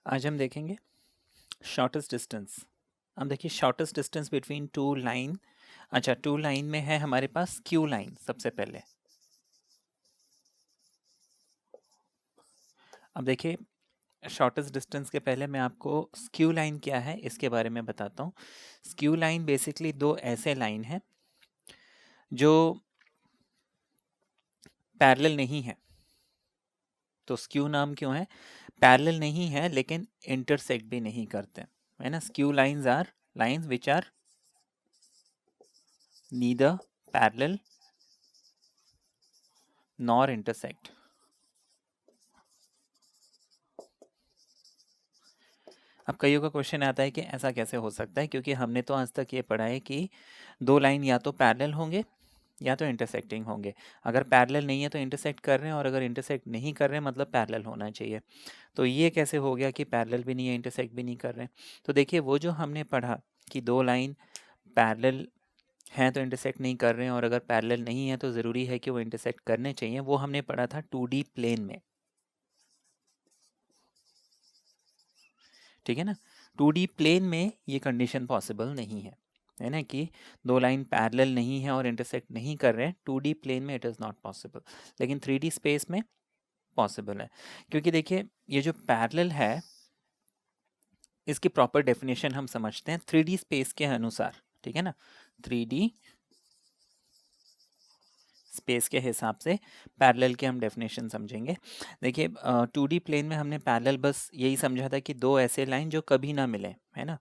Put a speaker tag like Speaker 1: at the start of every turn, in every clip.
Speaker 1: आज हम देखेंगे शॉर्टेस्ट डिस्टेंस। हम देखिए shortest distance between two line. अच्छा, टू लाइन में है हमारे पास क्यू लाइन। सबसे पहले अब देखिए शॉर्टेस्ट डिस्टेंस के पहले मैं आपको स्क्यू लाइन क्या है इसके बारे में बताता हूँ। स्क्यू लाइन बेसिकली दो ऐसे लाइन है जो पैरेलल नहीं है। तो स्क्यू नाम क्यों है? पैरेलल नहीं है लेकिन इंटरसेक्ट भी नहीं करते, है ना। Skew lines are lines which are neither parallel nor intersect. अब कईयों का क्वेश्चन आता है कि ऐसा कैसे हो सकता है, क्योंकि हमने तो आज तक ये पढ़ा है कि दो लाइन या तो पैरेलल होंगे या तो इंटरसेक्टिंग होंगे। अगर पैरेलल नहीं है तो इंटरसेक्ट कर रहे हैं, और अगर इंटरसेक्ट नहीं कर रहे हैं मतलब पैरेलल होना चाहिए। तो ये कैसे हो गया कि पैरेलल भी नहीं है इंटरसेक्ट भी नहीं कर रहे हैं? तो देखिए वो जो हमने पढ़ा कि दो लाइन पैरेलल हैं तो इंटरसेक्ट नहीं कर रहे हैं, और अगर पैरेलल नहीं है तो ज़रूरी है कि वो इंटरसेक्ट करने चाहिए, वो हमने पढ़ा था 2D प्लेन में। ठीक है ना। 2D प्लेन में ये कंडीशन पॉसिबल नहीं है ना, कि दो लाइन पैरेलल नहीं है और इंटरसेक्ट नहीं कर रहे हैं। 2D प्लेन में इट इज़ नॉट पॉसिबल, लेकिन 3D स्पेस में पॉसिबल है। क्योंकि देखिए ये जो पैरेलल है इसकी प्रॉपर डेफिनेशन हम समझते हैं 3D स्पेस के अनुसार। ठीक है ना, 3D स्पेस के हिसाब से पैरेलल के हम डेफिनेशन समझेंगे। देखिए 2D प्लेन में हमने पैरेलल बस यही समझा था कि दो ऐसे लाइन जो कभी ना मिले, है ना।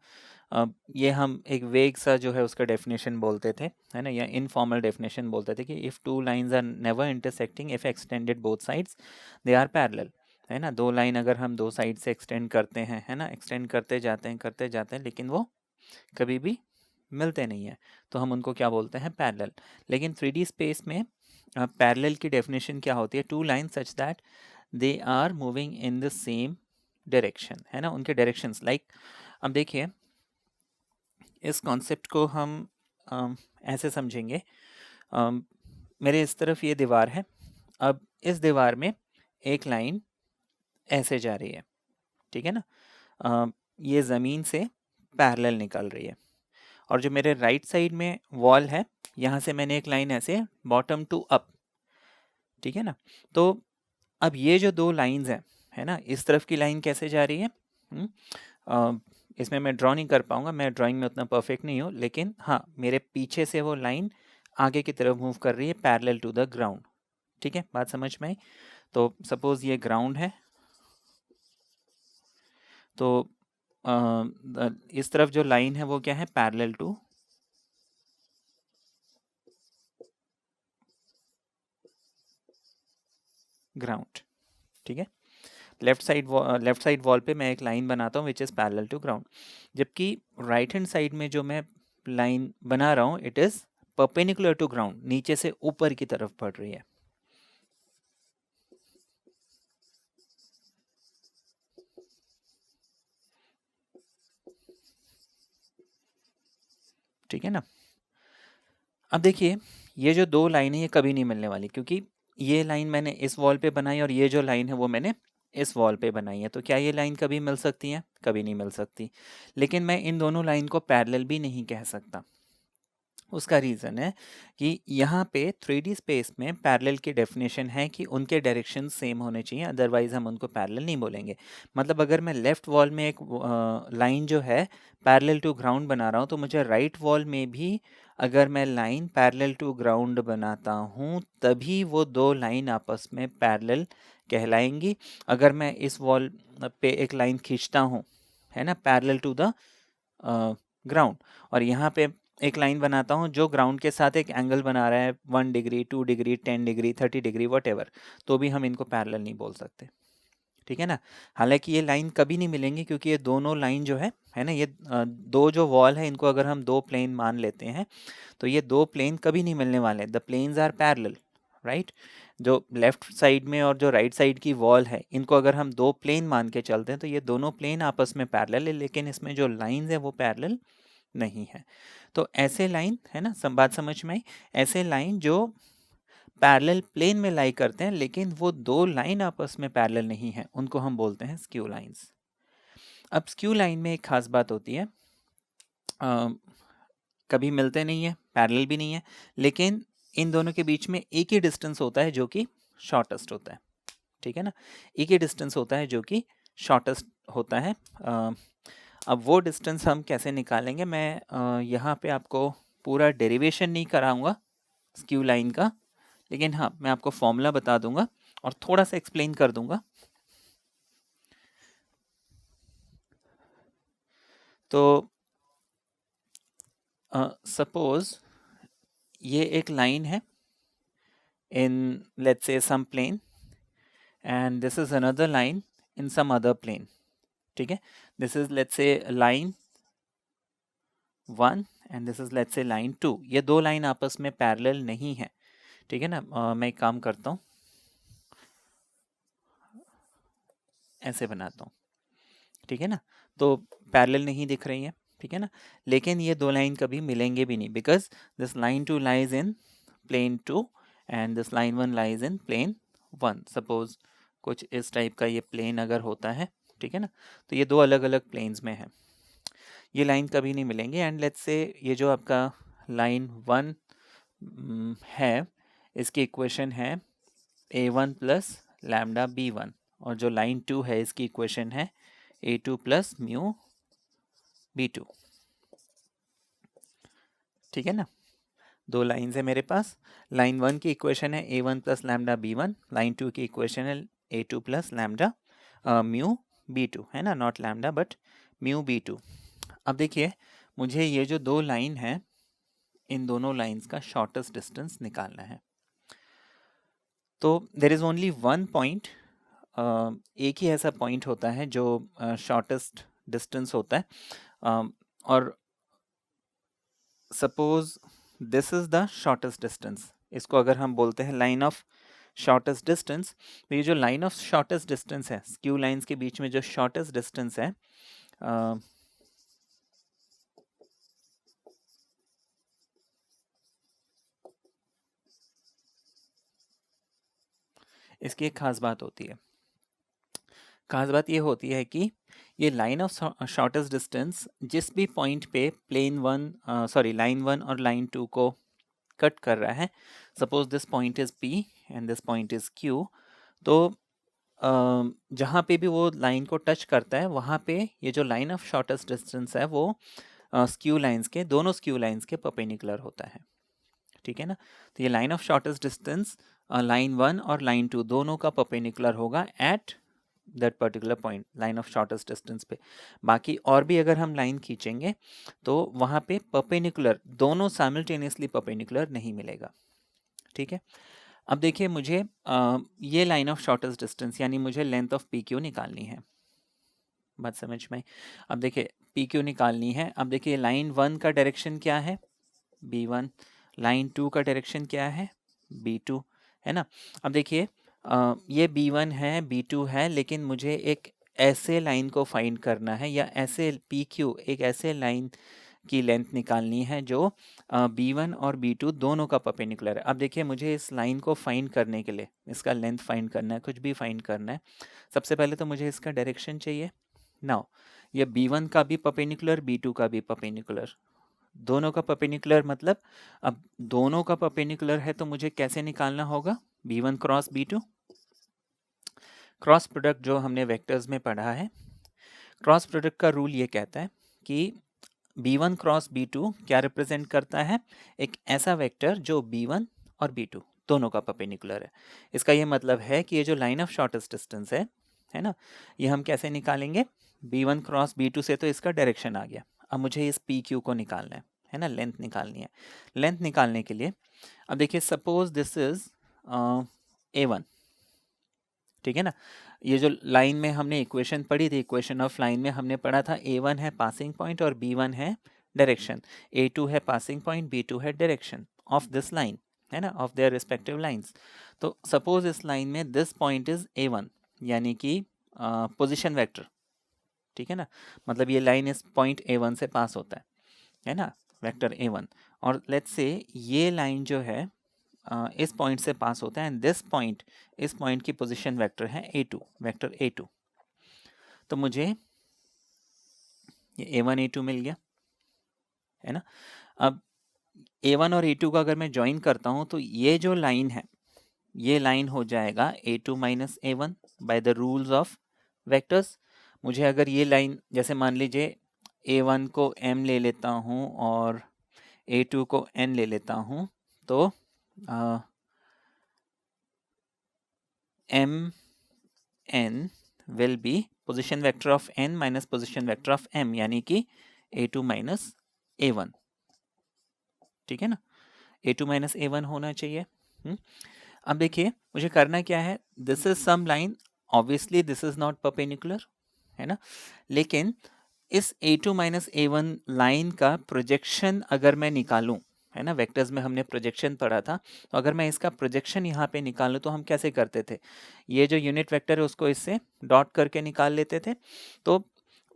Speaker 1: ये हम एक वेग सा जो है उसका डेफिनेशन बोलते थे, है ना, या इनफॉर्मल डेफिनेशन बोलते थे कि if two lines are never intersecting if extended both sides they are parallel. है ना, दो लाइन अगर हम दो साइड से एक्सटेंड करते हैं, है ना, एक्सटेंड करते जाते हैं लेकिन वो कभी भी मिलते नहीं है, तो हम उनको क्या बोलते हैं? पैरेलल। लेकिन 3D स्पेस में पैरेलल की डेफिनेशन क्या होती है? Two line such that they are moving in the same direction, है ना, उनके डायरेक्शंस लाइक। अब देखिए इस कॉन्सेप्ट को हम ऐसे समझेंगे। मेरे इस तरफ ये दीवार है, अब इस दीवार में एक लाइन ऐसे जा रही है, ठीक है ना। ये ज़मीन से पैरेलल निकल रही है, और जो मेरे राइट साइड में वॉल है यहाँ से मैंने एक लाइन ऐसे बॉटम टू अप, ठीक है ना। तो अब ये जो दो लाइंस हैं, है ना, इस तरफ की लाइन कैसे जा रही है? इसमें मैं ड्रॉ नहीं कर पाऊंगा, मैं ड्राइंग में उतना परफेक्ट नहीं हूँ, लेकिन हाँ मेरे पीछे से वो लाइन आगे की तरफ मूव कर रही है पैरेलल टू द ग्राउंड। ठीक है, बात समझ में आई? तो सपोज ये ग्राउंड है, तो इस तरफ जो लाइन है वो क्या है? Parallel to ground. ठीक है, लेफ्ट साइड वॉल पे मैं एक लाइन बनाता हूँ which is parallel to ground, जबकि राइट हैंड साइड में जो मैं लाइन बना रहा हूँ it is perpendicular to ground, नीचे से ऊपर की तरफ बढ़ रही है। ठीक है ना। अब देखिए ये जो दो लाइन है ये कभी नहीं मिलने वाली, क्योंकि ये लाइन मैंने इस वॉल पे बनाई और ये जो लाइन है वो मैंने इस वॉल पे बनाई है। तो क्या ये लाइन कभी मिल सकती है? कभी नहीं मिल सकती। लेकिन मैं इन दोनों लाइन को पैरेलल भी नहीं कह सकता। उसका रीज़न है कि यहाँ पे 3D स्पेस में पैरेलल की डेफिनेशन है कि उनके डायरेक्शन सेम होने चाहिए, अदरवाइज हम उनको पैरेलल नहीं बोलेंगे। मतलब अगर मैं लेफ्ट वॉल में एक लाइन जो है पैरेलल टू ग्राउंड बना रहा हूँ, तो मुझे राइट वॉल में भी अगर मैं लाइन पैरेलल टू ग्राउंड बनाता हूँ तभी वो दो लाइन आपस में पैरेलल कहलाएंगी। अगर मैं इस वॉल पे एक लाइन खींचता हूँ, है ना, पैरेलल टू द ग्राउंड, और यहाँ पे एक लाइन बनाता हूँ जो ग्राउंड के साथ एक एंगल बना रहा है 1 degree 2 degree 10 degree 30 degree what, तो भी हम इनको पैरेलल नहीं बोल सकते। ठीक है ना। हालांकि ये लाइन कभी नहीं मिलेंगी, क्योंकि ये दोनों लाइन जो है ना, ये दो जो वॉल है इनको अगर हम दो प्लेन मान लेते हैं तो ये दो प्लेन कभी नहीं मिलने वाले। The planes are parallel, right. जो लेफ्ट साइड में और जो राइट साइड की वॉल है इनको अगर हम दो प्लेन मान के चलते हैं तो ये दोनों प्लेन आपस में पैरेलल है, लेकिन इसमें जो लाइंस है वो पैरेलल नहीं है। तो ऐसे लाइन, है ना, बात समझ में आई? ऐसे लाइन जो पैरेलल प्लेन में लाई करते हैं लेकिन वो दो लाइन आपस में पैरेलल नहीं है, उनको हम बोलते हैं स्क्यू लाइंस। अब स्क्यू लाइन में एक खास बात होती है, कभी मिलते नहीं है, पैरेलल भी नहीं है, लेकिन इन दोनों के बीच में एक ही डिस्टेंस होता है जो कि शॉर्टेस्ट होता है, ठीक है ना। एक ही डिस्टेंस होता है जो कि शॉर्टेस्ट होता है। अब वो डिस्टेंस हम कैसे निकालेंगे, मैं यहाँ पे आपको पूरा डेरिवेशन नहीं कराऊंगा स्क्यू लाइन का, लेकिन हाँ मैं आपको फॉर्मूला बता दूंगा और थोड़ा सा एक्सप्लेन कर दूंगा। तो सपोज ये एक लाइन है in let's say some plane, and this is another line in some other plane, ठीक है। This is let's say line 1 and this is let's say line 2। ये दो लाइन आपस में पैरेलल नहीं है, ठीक है ना। मैं एक काम करता हूँ, ऐसे बनाता हूँ, ठीक है ना। तो पैरेलल नहीं दिख रही है, ठीक है ना, लेकिन ये दो लाइन कभी मिलेंगे भी नहीं, because this line 2 lies in plane 2 and this line 1 lies in plane 1। Suppose कुछ इस टाइप का ये प्लेन अगर होता है, ठीक है ना, तो ये दो अलग अलग प्लेन्स में है, ये लाइन कभी नहीं मिलेंगे। एंड लेट्स से ये जो आपका लाइन 1 है, इसकी इक्वेशन है a1 प्लस लैम्डा b1, और जो लाइन 2 है इसकी इक्वेशन है a2 प्लस म्यू b2, ठीक है ना। दो लाइन्स है मेरे पास, लाइन 1 की इक्वेशन है a1 plus lambda b1, line 2 की इक्वेशन है a2 plus lambda mu b2, है ना, not lambda but mu b2। अब देखिए मुझे ये जो दो लाइन है, इन दोनों लाइंस का शॉर्टेस्ट डिस्टेंस निकालना है। तो there is only one point, एक ही ऐसा पॉइंट होता है जो शॉर्टेस्ट डिस्टेंस होता है, और suppose this is the shortest distance, इसको अगर हम बोलते हैं लाइन ऑफ शॉर्टेस्ट डिस्टेंस, तो ये जो लाइन ऑफ शॉर्टेस्ट डिस्टेंस है, स्क्यू लाइंस के बीच में जो शॉर्टेस्ट डिस्टेंस है, इसकी एक खास बात होती है। खास बात ये होती है कि ये लाइन ऑफ शॉर्टेस्ट डिस्टेंस जिस भी पॉइंट पे प्लेन 1 सॉरी लाइन 1 और लाइन 2 को कट कर रहा है, suppose this point is P and this point is Q, तो जहाँ पे भी वो लाइन को टच करता है वहाँ पे ये जो लाइन ऑफ शॉर्टेस्ट डिस्टेंस है वो स्क्यू लाइंस के, दोनों स्क्यू लाइंस के परपेंडिकुलर होता है, ठीक है ना। तो ये line of shortest distance line 1 और लाइन 2 दोनों का परपेंडिकुलर होगा at that particular point, line of shortest distance पे। बाकी और भी अगर हम लाइन खींचेंगे तो वहाँ पे परपेंडिकुलर दोनों साइमल्टेनियसली परपेंडिकुलर नहीं मिलेगा, ठीक है। अब देखिए मुझे ये लाइन ऑफ शॉर्टेस्ट डिस्टेंस यानी मुझे लेंथ ऑफ पी क्यू निकालनी है, बात समझ में। अब देखिए पी क्यू निकालनी है। अब देखिए लाइन 1 का डायरेक्शन क्या है, B1, लाइन 2 का डायरेक्शन क्या है, B2, है ना। अब देखिए ये B1 है, B2 है, लेकिन मुझे एक ऐसे लाइन को फाइंड करना है, या ऐसे PQ एक ऐसे लाइन की लेंथ निकालनी है जो B1 और B2 दोनों का परपेंडिकुलर है। अब देखिए मुझे इस लाइन को फाइंड करने के लिए इसका लेंथ फाइंड करना है, कुछ भी फाइंड करना है, सबसे पहले तो मुझे इसका डायरेक्शन चाहिए। नाउ ये B1 का भी परपेंडिकुलर, B2 का भी परपेंडिकुलर, दोनों का परपेंडिकुलर मतलब अब दोनों का परपेंडिकुलर है तो मुझे कैसे निकालना होगा, B1 cross B2, cross product जो हमने वेक्टर्स में पढ़ा है, क्रॉस प्रोडक्ट का रूल ये कहता है कि B1 क्रॉस B2 क्या रिप्रेजेंट करता है, एक ऐसा वेक्टर जो B1 और B2 दोनों का परपेंडिकुलर है। इसका ये मतलब है कि ये जो लाइन ऑफ शॉर्टेस्ट डिस्टेंस है ना, ये हम कैसे निकालेंगे, B1 क्रॉस B2 से तो इसका डायरेक्शन आ गया। अब मुझे इस PQ को निकालना है ना, लेंथ निकालनी है। लेंथ निकालने के लिए अब देखिए सपोज दिस इज A1, ठीक है ना। ये जो लाइन में हमने इक्वेशन पढ़ी थी, इक्वेशन ऑफ लाइन में हमने पढ़ा था A1 है पासिंग पॉइंट और B1 है डायरेक्शन, A2 है पासिंग पॉइंट, B2 है डायरेक्शन ऑफ दिस लाइन, है ना, ऑफ देयर रिस्पेक्टिव लाइंस। तो सपोज इस लाइन में दिस पॉइंट इज A1 यानी कि पोजीशन वेक्टर, ठीक है ना, मतलब ये लाइन इस पॉइंट A1 से पास होता है ना, वेक्टर A1, और लेट्स से ये लाइन जो है इस पॉइंट से पास होता है, एंड दिस पॉइंट, इस पॉइंट की पोजीशन वेक्टर है A2, वेक्टर A2। तो मुझे ये A1 A2 मिल गया, है ना। अब A1 और A2 का अगर मैं ज्वाइन करता हूँ तो ये जो लाइन है, ये लाइन हो जाएगा A2 minus A1 by the rules of vectors. मुझे अगर ये लाइन, जैसे मान लीजिए A1 को M ले लेता हूँ और A2 को N ले लेता हूँ, तो M N will be position vector of N minus position vector of M, यानी कि A2 माइनस A1, ठीक है ना। A2 माइनस A1 होना चाहिए। अब देखिए मुझे करना क्या है, this is some line, obviously this is not perpendicular, है ना, लेकिन इस A2 माइनस A1 लाइन का प्रोजेक्शन अगर मैं निकालूं, है ना, वेक्टर्स में हमने प्रोजेक्शन पढ़ा था, तो अगर मैं इसका प्रोजेक्शन यहाँ पे निकालूं तो हम कैसे करते थे, ये जो यूनिट वेक्टर है उसको इससे डॉट करके निकाल लेते थे। तो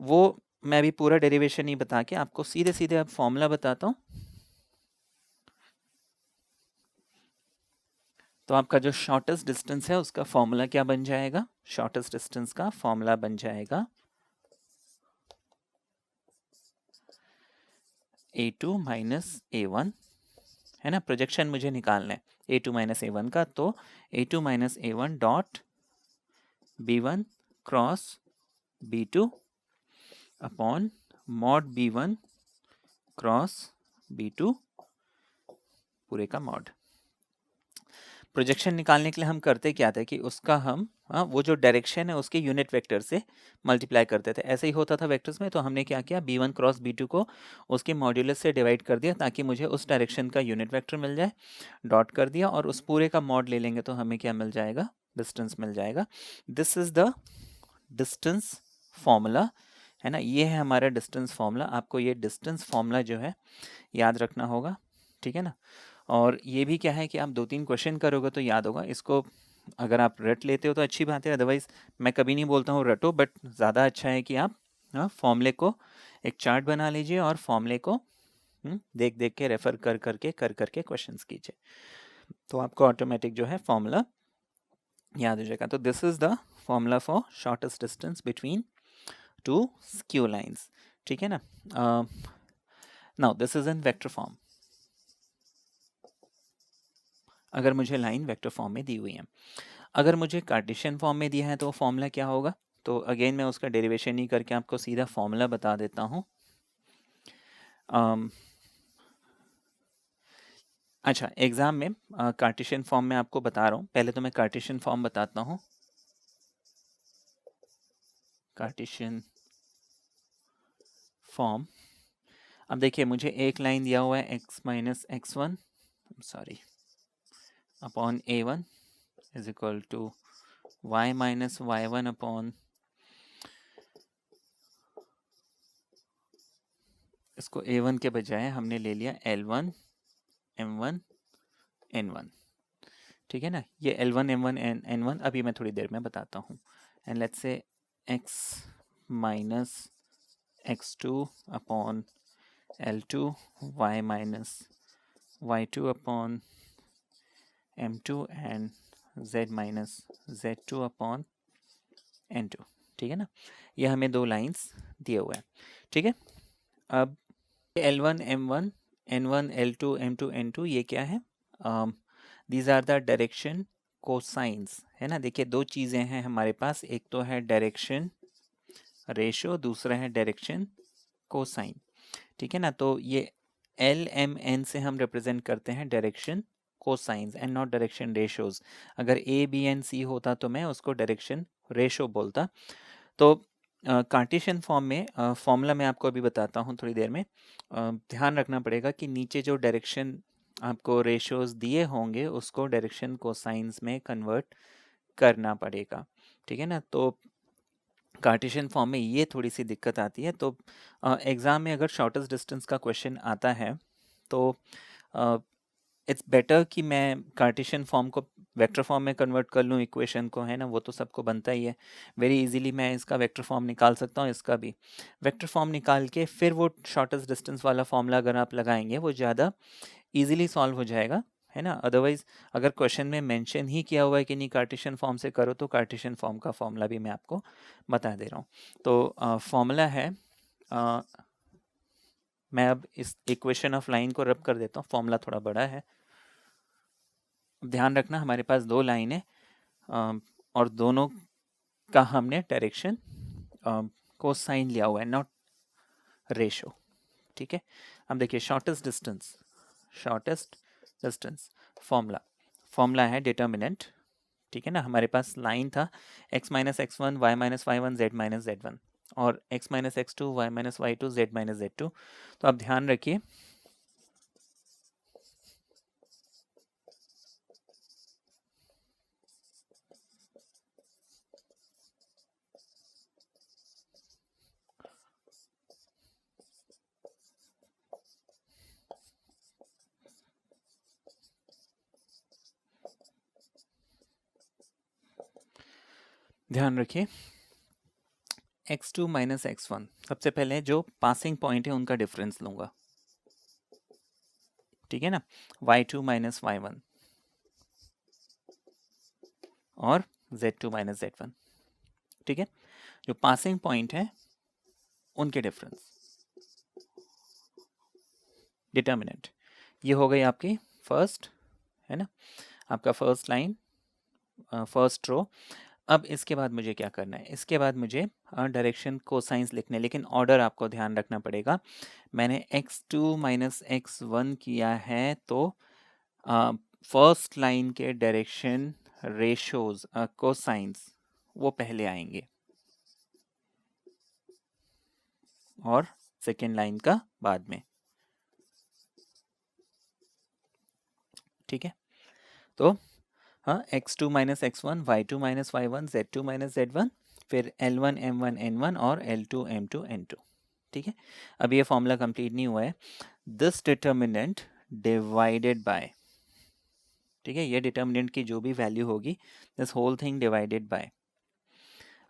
Speaker 1: वो मैं अभी पूरा डेरिवेशन नहीं बता के आपको सीधे सीधे अब फॉर्मूला बताता हूँ। तो आपका जो शॉर्टेस्ट डिस्टेंस है उसका फॉर्मूला क्या बन जाएगा, शॉर्टेस्ट डिस्टेंस का फॉर्मूला बन जाएगा A2 माइनस A1, है ना, प्रोजेक्शन मुझे निकालना है A2 माइनस A1 का, तो A2 minus A1 dot B1 cross B2 upon mod B1 cross B2 पूरे का मॉड। प्रोजेक्शन निकालने के लिए हम करते क्या थे कि उसका हम वो जो डायरेक्शन है उसके यूनिट वेक्टर से मल्टीप्लाई करते थे। ऐसे ही होता था वेक्टर्स में, तो हमने क्या किया, B1 क्रॉस B2 को उसके मॉड्यूलस से डिवाइड कर दिया ताकि मुझे उस डायरेक्शन का यूनिट वेक्टर मिल जाए, डॉट कर दिया, और उस पूरे का मॉड ले लेंगे तो हमें क्या मिल जाएगा, डिस्टेंस मिल जाएगा। This is the distance formula, है ना, ये है हमारा डिस्टेंस फॉर्मूला। आपको ये डिस्टेंस फॉर्मूला जो है याद रखना होगा, ठीक है ना। और ये भी क्या है कि आप 2-3 क्वेश्चन करोगे तो याद होगा। इसको अगर आप रट लेते हो तो अच्छी बात है, अदरवाइज मैं कभी नहीं बोलता हूँ रटो, बट ज़्यादा अच्छा है कि आप फॉर्मूले को एक चार्ट बना लीजिए और फॉर्मूले को देख देख के रेफर कर करके क्वेश्चंस कीजिए, तो आपको ऑटोमेटिक जो है फॉर्मूला याद हो जाएगा। तो this is the formula for shortest distance between two skew lines, ठीक है ना। Now this is in vector form, अगर मुझे लाइन वेक्टर फॉर्म में दी हुई है। अगर मुझे कार्टेशियन फॉर्म में दिया है तो फॉर्मूला क्या होगा, तो अगेन मैं उसका डेरिवेशन नहीं करके आपको सीधा फॉर्मूला बता देता हूँ। अच्छा, एग्जाम में कार्टेशियन फॉर्म में आपको बता रहा हूँ, पहले तो मैं कार्टेशियन फॉर्म बताता हूँ। कार्टेशियन फॉर्म, अब देखिए मुझे एक लाइन दिया हुआ है x minus x1 sorry upon A1 is equal to y minus y1 upon, इसको A1 के बजाय हमने ले लिया L1 M1 N1, ठीक है ना। ये L1 M1 N1 अभी मैं थोड़ी देर में बताता हूँ। And let's say x minus x2 upon L2 y minus y2 upon M2 and z minus z2 upon N2, ठीक है ना। ये हमें दो लाइंस दिए हुए हैं, ठीक है। अब L1 M1 N1 L2 M2 N2 ये क्या है, these are the direction cosines, है ना। देखिए दो चीज़ें हैं हमारे पास, एक तो है डायरेक्शन रेशो, दूसरा है डायरेक्शन कोसाइन, ठीक है ना। तो ये L M N से हम रिप्रेजेंट करते हैं direction cosines and not direction ratios. अगर A B N C होता तो मैं उसको डायरेक्शन रेशो बोलता। तो कार्टेशियन फॉर्म में फॉर्मूला मैं आपको अभी बताता हूँ थोड़ी देर में। ध्यान रखना पड़ेगा कि नीचे जो डायरेक्शन आपको रेशोज दिए होंगे उसको डायरेक्शन कोसाइंस में कन्वर्ट करना पड़ेगा, ठीक है ना। तो कार्टेशियन फॉर्म में ये थोड़ी सी दिक्कत आती है। तो एग्ज़ाम में अगर शॉर्टेस्ट डिस्टेंस का क्वेश्चन आता है तो इट्स बेटर कि मैं कार्टेशियन फॉर्म को वेक्टर फॉर्म में कन्वर्ट कर लूँ इक्वेशन को, है ना, वो तो सबको बनता ही है। वेरी इजीली मैं इसका वेक्टर फॉर्म निकाल सकता हूँ, इसका भी वेक्टर फॉर्म निकाल के फिर वो शॉर्टेस्ट डिस्टेंस वाला फॉर्मूला अगर आप लगाएंगे वो ज़्यादा इजीली सॉल्व हो जाएगा, है ना। अदरवाइज अगर क्वेश्चन में मेंशन ही किया हुआ है कि नहीं कार्टेशियन फॉर्म से करो तो कार्टेशियन फॉर्म का फॉर्मूला भी मैं आपको बता दे रहा हूँ। तो फॉर्मूला है मैं अब इस इक्वेशन ऑफ लाइन को रब कर देता हूँ, फॉर्मूला थोड़ा बड़ा है। ध्यान रखना हमारे पास दो लाइन है और दोनों का हमने डायरेक्शन कोसाइन लिया हुआ है, नॉट रेशो। ठीक है, अब देखिए शॉर्टेस्ट डिस्टेंस फॉर्मूला है डिटर्मिनेंट। ठीक है ना, हमारे पास लाइन था x minus x one y minus y one z minus z one और x minus x two y minus y two z minus z two. तो आप ध्यान रखिए x2 माइनस एक्स वन, सबसे पहले जो पासिंग पॉइंट है उनका डिफरेंस लूंगा। ठीक है ना, y2 माइनस वाई वन और z2 माइनस जेड वन। ठीक है, जो पासिंग पॉइंट है उनके डिफरेंस, डिटर्मिनेंट। ये हो गई आपकी फर्स्ट, है ना, आपका फर्स्ट लाइन, फर्स्ट रो। अब इसके बाद मुझे क्या करना है, इसके बाद मुझे डायरेक्शन कोसाइंस लिखने, लेकिन ऑर्डर आपको ध्यान रखना पड़ेगा। मैंने x2 माइनस एक्स वन किया है तो फर्स्ट लाइन के डायरेक्शन रेशोज कोसाइंस वो पहले आएंगे और सेकेंड लाइन का बाद में। ठीक है, तो हाँ, x2 minus x one, y2 minus y one, z2 minus z one, फिर l1 m1 n1 और l2 m2 n2। ठीक है, अब ये फॉर्मूला कंप्लीट नहीं हुआ है। दिस डिटर्मिनेंट डिवाइडेड बाय, ठीक है, ये डिटर्मिनेंट की जो भी वैल्यू होगी, this whole thing divided by.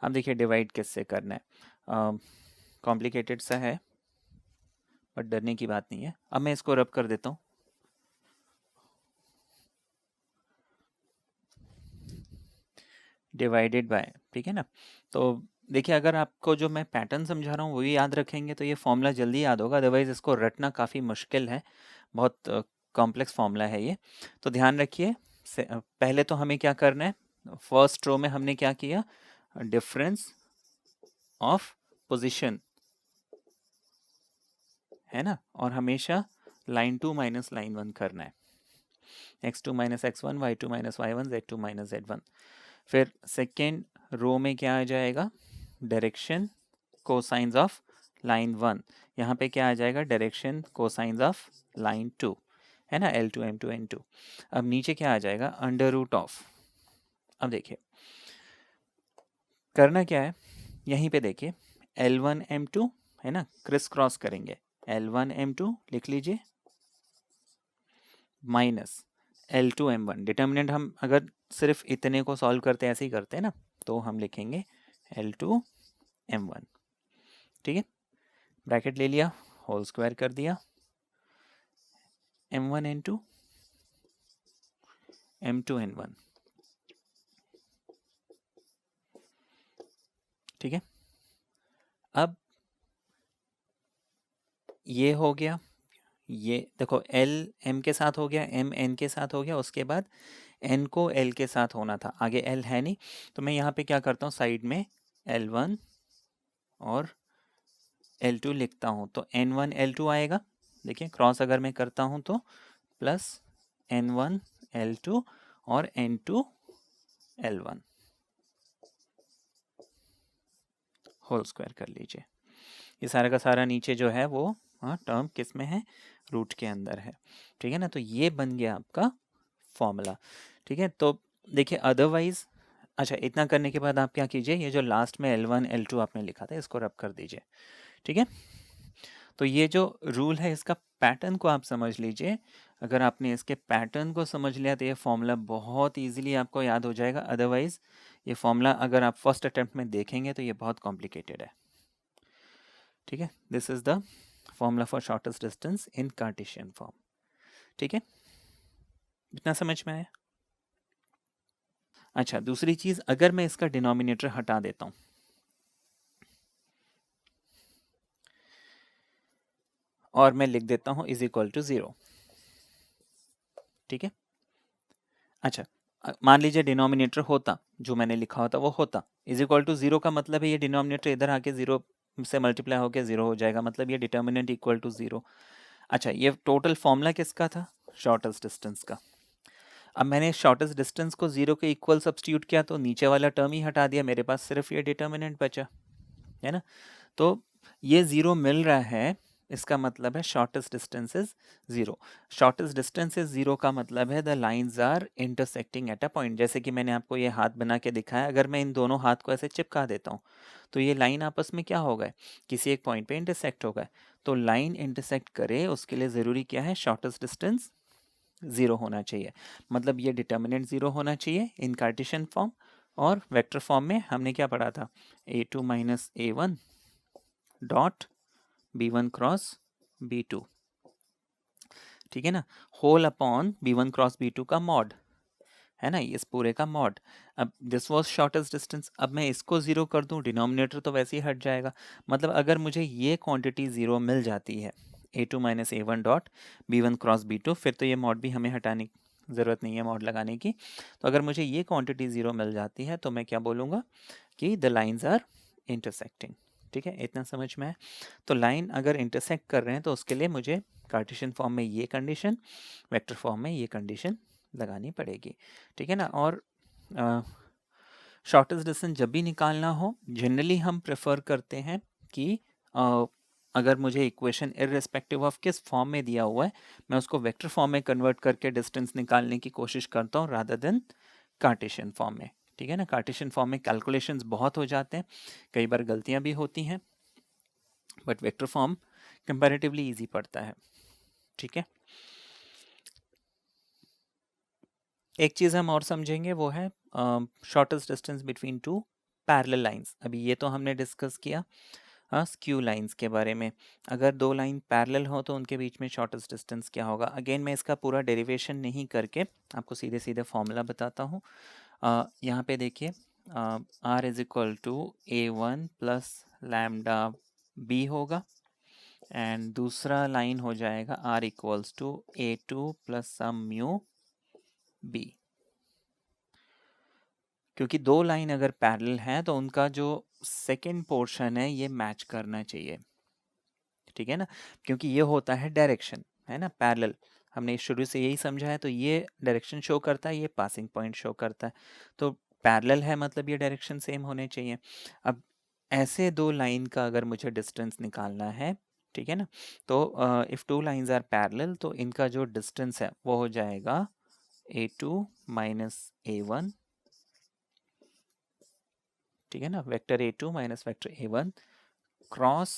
Speaker 1: अब देखिए डिवाइड किससे करना है, कॉम्प्लिकेटेड सा है बट डरने की बात नहीं है। अब मैं इसको रब कर देता हूँ। डिवाइडेड बाय, ठीक है ना। तो देखिए अगर आपको जो मैं पैटर्न समझा रहा हूँ वही याद रखेंगे तो ये फॉर्मूला जल्दी याद होगा, अदरवाइज इसको रटना काफ़ी मुश्किल है, बहुत कॉम्प्लेक्स फॉर्मूला है ये। तो ध्यान रखिए, पहले तो हमें क्या करना है, फर्स्ट रो में हमने क्या किया, डिफरेंस ऑफ पोजीशन, है ना, और हमेशा line two minus line one करना है, x2 minus x one, y2 minus y one, z2 minus z one. फिर सेकेंड रो में क्या आ जाएगा, direction cosines of line one, यहाँ पे क्या आ जाएगा, direction cosines of line two, है ना, L2 M2 N2। अब नीचे क्या आ जाएगा, अंडर रूट ऑफ। अब देखिए करना क्या है, यहीं पे देखिए L1 M2, है ना, क्रिस क्रॉस करेंगे, L1 M2 लिख लीजिए माइनस L2 M1। डिटर्मिनेंट हम अगर सिर्फ इतने को सॉल्व करते ऐसे ही करते हैं ना, तो हम लिखेंगे L2 M1। ठीक है, ब्रैकेट ले लिया, होल स्क्वायर कर दिया, M1 N2 M2 N1। ठीक है, अब ये हो गया, ये देखो L M के साथ हो गया, M N के साथ हो गया, उसके बाद N को L के साथ होना था, आगे L है नहीं, तो मैं यहाँ पे क्या करता हूँ, साइड में L1 और L2 लिखता हूँ, तो N1 L2 आएगा। देखिए क्रॉस अगर मैं करता हूँ तो प्लस N1 L2 और N2 L1 होल स्क्वायर कर लीजिए। ये सारा का सारा नीचे जो है वो टर्म किस में है, रूट के अंदर है। ठीक है ना, तो ये बन गया आपका फॉर्मूला। ठीक है, तो देखिए अदरवाइज, अच्छा इतना करने के बाद आप क्या कीजिए, ये जो लास्ट में L1 L2 आपने लिखा था इसको रब कर दीजिए। ठीक है, तो ये जो रूल है इसका पैटर्न को आप समझ लीजिए। अगर आपने इसके पैटर्न को समझ लिया तो ये फॉर्मूला बहुत इजीली आपको याद हो जाएगा, अदरवाइज ये फॉर्मूला अगर आप फर्स्ट अटेम्प्ट में देखेंगे तो ये बहुत कॉम्प्लिकेटेड है। ठीक है, this is the formula for shortest distance in Cartesian form. ठीक है, इतना समझ में आया। अच्छा दूसरी चीज, अगर मैं इसका डिनोमिनेटर हटा देता हूं, और मैं लिख देता हूँ इज इक्वल टू 0। ठीक है, अच्छा मान लीजिए डिनोमिनेटर होता, जो मैंने लिखा होता वो होता, इज इक्वल टू 0 का मतलब है ये डिनोमिनेटर इधर आके 0 से मल्टीप्लाई होकर 0 हो जाएगा, मतलब ये डिटर्मिनेंट इक्वल टू 0। अच्छा, ये टोटल फॉर्मूला किसका था? शॉर्टेस्ट डिस्टेंस का। अब मैंने शॉर्टेस्ट डिस्टेंस को 0 के इक्वल सब्स्टिट्यूट किया तो नीचे वाला टर्म ही हटा दिया, मेरे पास सिर्फ ये डिटर्मिनेंट बचा, है ना। तो ये 0 मिल रहा है, इसका मतलब है shortest distance is 0। Shortest distance is 0 का मतलब है the lines are intersecting at a point. जैसे कि मैंने आपको ये हाथ बना के दिखाया, अगर मैं इन दोनों हाथ को ऐसे चिपका देता हूँ तो ये लाइन आपस में क्या हो गए, किसी एक पॉइंट पे इंटरसेक्ट हो गए। तो लाइन इंटरसेक्ट करे उसके लिए ज़रूरी क्या है, शॉर्टेस्ट डिस्टेंस 0 होना चाहिए, मतलब ये डिटर्मिनेंट 0 होना चाहिए इन कार्टेशियन फॉर्म। और वेक्टर फॉर्म में हमने क्या पढ़ा था, a2 minus a1 dot b1 cross b2, ठीक है ना, whole upon b1 cross b2 का मॉड, है ना, इस पूरे का मॉड। अब दिस वाज शॉर्टेस्ट डिस्टेंस, अब मैं इसको 0 कर दूं, डिनोमिनेटर तो वैसे ही हट जाएगा। मतलब अगर मुझे ये क्वांटिटी 0 मिल जाती है, a2 minus a1 dot b1 cross b2, फिर तो ये मॉड भी हमें हटाने की ज़रूरत नहीं है मॉड लगाने की। तो अगर मुझे ये क्वांटिटी 0 मिल जाती है तो मैं क्या बोलूँगा कि द लाइंस आर इंटरसेक्टिंग। ठीक है, इतना समझ में है। तो लाइन अगर इंटरसेक्ट कर रहे हैं तो उसके लिए मुझे कार्टेशियन फॉर्म में ये कंडीशन, वेक्टर फॉर्म में ये कंडीशन लगानी पड़ेगी। ठीक है ना। और शॉर्टेस्ट डिस्टेंस जब भी निकालना हो, जनरली हम प्रेफर करते हैं कि अगर मुझे इक्वेशन इररिस्पेक्टिव ऑफ किस फॉर्म में दिया हुआ है, मैं उसको वेक्टर फॉर्म में कन्वर्ट करके डिस्टेंस निकालने की कोशिश करता हूँ रादर देन कार्टेशियन फॉर्म में। ठीक है ना, कार्टेशियन फॉर्म में कैलकुलेशंस बहुत हो जाते हैं, कई बार गलतियां भी होती हैं, but vector form comparatively easy पड़ता है। ठीक है, एक चीज़ हम और समझेंगे वो है shortest distance between two parallel lines. अभी ये तो हमने डिस्कस किया स्क्यू लाइंस के बारे में। अगर दो लाइन पैरेलल हो तो उनके बीच में शॉर्टेस्ट डिस्टेंस क्या होगा। अगेन मैं इसका पूरा डेरिवेशन नहीं करके आपको सीधे सीधे फॉर्मूला बताता हूँ। यहाँ पे देखिए r is equal to a1 plus lambda b होगा, एंड दूसरा लाइन हो जाएगा r equals to a2 plus some mu b। क्योंकि दो लाइन अगर पैरेलल हैं तो उनका जो सेकेंड पोर्शन है ये मैच करना चाहिए। ठीक है ना, क्योंकि ये होता है डायरेक्शन, है ना, पैरेलल हमने शुरू से यही समझा है। तो ये डायरेक्शन शो करता है, ये पासिंग पॉइंट शो करता है। तो पैरेलल है मतलब ये डायरेक्शन सेम होने चाहिए। अब ऐसे दो लाइन का अगर मुझे डिस्टेंस निकालना है, ठीक है ना, तो if two lines are parallel तो इनका जो डिस्टेंस है वो हो जाएगा a2 माइनस a1। ठीक है ना, vector a2 minus vector a1 cross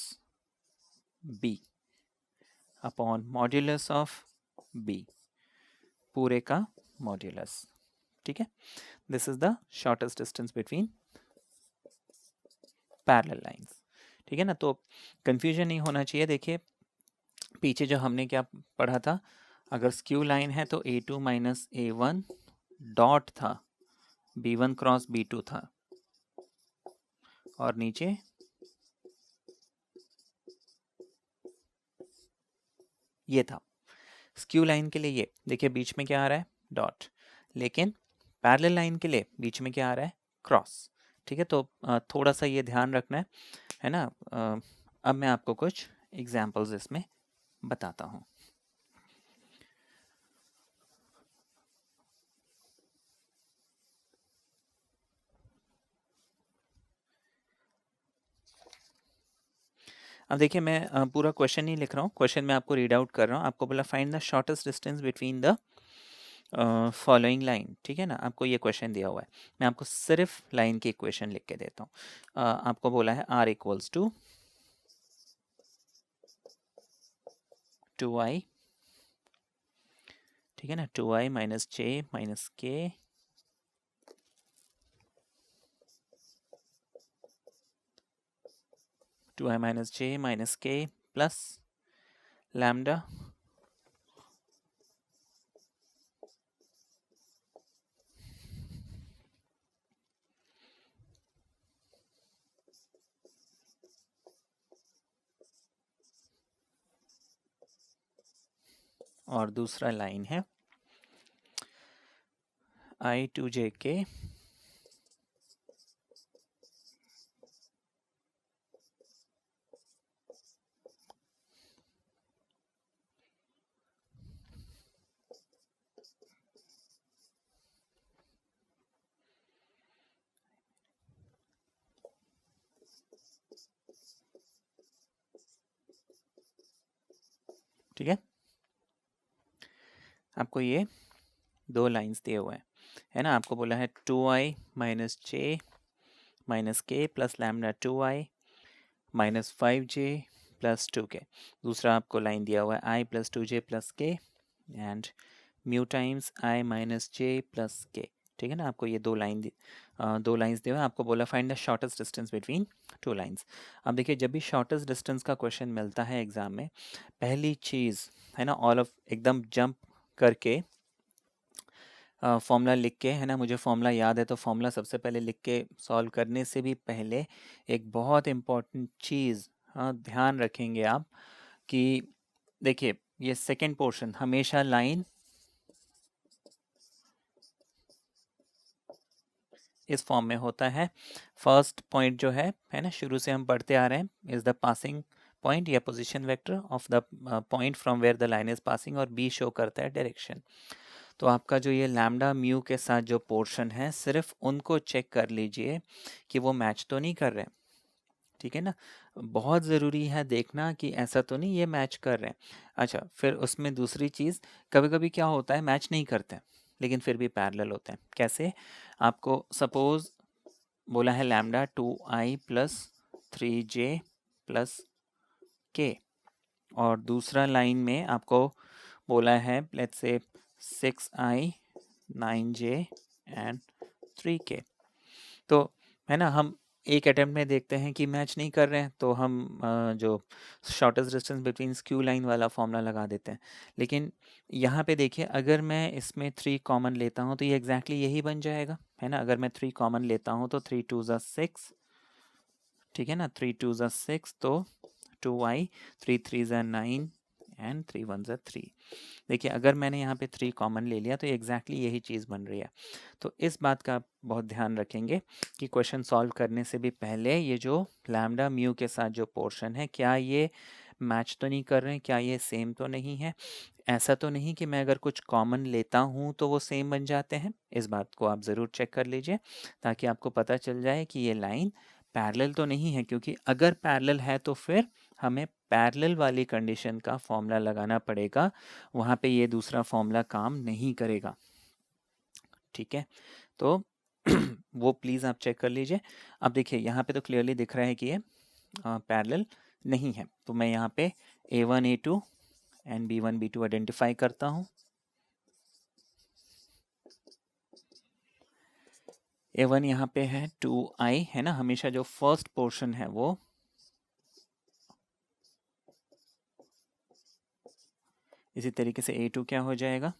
Speaker 1: b upon modulus of b, पूरे का मॉड्यूलस। ठीक है, this is the shortest distance between parallel lines. ठीक है ना, तो कंफ्यूजन नहीं होना चाहिए। देखिए पीछे जो हमने क्या पढ़ा था, अगर स्क्यू लाइन है तो a2 माइनस a1 डॉट था, b1 क्रॉस b2 था, और नीचे ये था। स्क्यू लाइन के लिए ये देखिए बीच में क्या आ रहा है, डॉट, लेकिन पैरेलल लाइन के लिए बीच में क्या आ रहा है, क्रॉस। ठीक है, तो थोड़ा सा ये ध्यान रखना है ना। अब मैं आपको कुछ एग्जांपल्स इसमें बताता हूँ। अब देखिए मैं पूरा क्वेश्चन नहीं लिख रहा हूँ, क्वेश्चन मैं आपको रीड आउट कर रहा हूँ। आपको बोला find the shortest distance between the following line. ठीक है ना, आपको ये क्वेश्चन दिया हुआ है, मैं आपको सिर्फ लाइन की इक्वेशन लिख के देता हूँ। आपको बोला है r इक्वल्स टू 2i, ठीक है ना, 2i minus j minus k 2i minus j minus k plus lambda और दूसरा लाइन है I to j k ठीक है। आपको ये दो लाइंस दिए हुए हैं, है ना। आपको बोला है 2i माइनस जे माइनस के plus lambda 2i minus 5j plus 2k। दूसरा आपको लाइन दिया हुआ है i plus 2j plus k and mu times i minus j plus k। ठीक है ना। आपको ये दो लाइंस दिए हुए हैं। आपको बोला find the shortest distance between two lines. अब देखिए, जब भी शॉर्टेस्ट डिस्टेंस का क्वेश्चन मिलता है एग्जाम में, पहली चीज़ है ना, ऑल ऑफ एकदम जंप करके फॉर्मूला लिख के, है ना, मुझे फॉर्मूला याद है तो फॉर्मूला सबसे पहले लिख के सॉल्व करने से भी पहले एक बहुत इम्पॉर्टेंट चीज़, हाँ, ध्यान रखेंगे आप कि देखिए, ये सेकंड पोर्शन हमेशा लाइन इस फॉर्म में होता है। फर्स्ट पॉइंट जो है ना, शुरू से हम पढ़ते आ रहे हैं, इज द पासिंग पॉइंट या position vector of the point from where the line is passing, और बी शो करता है डायरेक्शन। तो आपका जो ये लैम्डा म्यू के साथ जो पोर्शन है, सिर्फ उनको चेक कर लीजिए कि वो मैच तो नहीं कर रहे। ठीक है ना। बहुत ज़रूरी है देखना कि ऐसा तो नहीं ये मैच कर रहे हैं। अच्छा, फिर उसमें दूसरी चीज़, कभी कभी क्या होता है, मैच नहीं करते लेकिन फिर भी पैरेलल होते हैं। कैसे? आपको सपोज बोला है lambda 2i plus 3j plus के, और दूसरा लाइन में आपको बोला है let's say 6i 9j and 3k। तो है ना, हम एक अटेम्प्ट में देखते हैं कि मैच नहीं कर रहे हैं तो हम जो shortest distance between skew line वाला फॉर्मूला लगा देते हैं। लेकिन यहाँ पे देखिए, अगर मैं इसमें 3 कॉमन लेता हूँ तो ये एग्जैक्टली यही बन जाएगा, है ना। अगर मैं 3 कॉमन लेता हूँ तो 3 2 ज़ा 6, ठीक है ना, 3 2 ज़ा 6 तो 2i, 3 3 ज़ा 9 एंड 3 1 ज़ा 3। देखिए, अगर मैंने यहाँ पे 3 कॉमन ले लिया तो एग्जैक्टली यही चीज़ बन रही है। तो इस बात का आप बहुत ध्यान रखेंगे कि क्वेश्चन सॉल्व करने से भी पहले ये जो लैम्डा म्यू के साथ जो पोर्शन है, क्या ये मैच तो नहीं कर रहे हैं, क्या ये सेम तो नहीं है। ऐसा तो नहीं कि मैं अगर कुछ कॉमन लेता हूँ तो वो सेम बन जाते हैं। इस बात को आप ज़रूर चेक कर लीजिए ताकि आपको पता चल जाए कि ये लाइन पैरेलल तो नहीं है, क्योंकि अगर पैरेलल है तो फिर हमें पैरेलल वाली कंडीशन का फॉर्मूला लगाना पड़ेगा, वहाँ पे ये दूसरा फॉर्मूला काम नहीं करेगा। ठीक है, तो वो प्लीज़ आप चेक कर लीजिए। अब देखिए, यहाँ पे तो क्लियरली दिख रहा है कि ये पैरेलल नहीं है, तो मैं यहाँ पे A1 A2 and B1 B2 identify करता हूँ। A1 यहाँ पे है 2i, है ना, हमेशा जो फर्स्ट पोर्शन है वो इसी तरीके से A2 क्या हो जाएगा,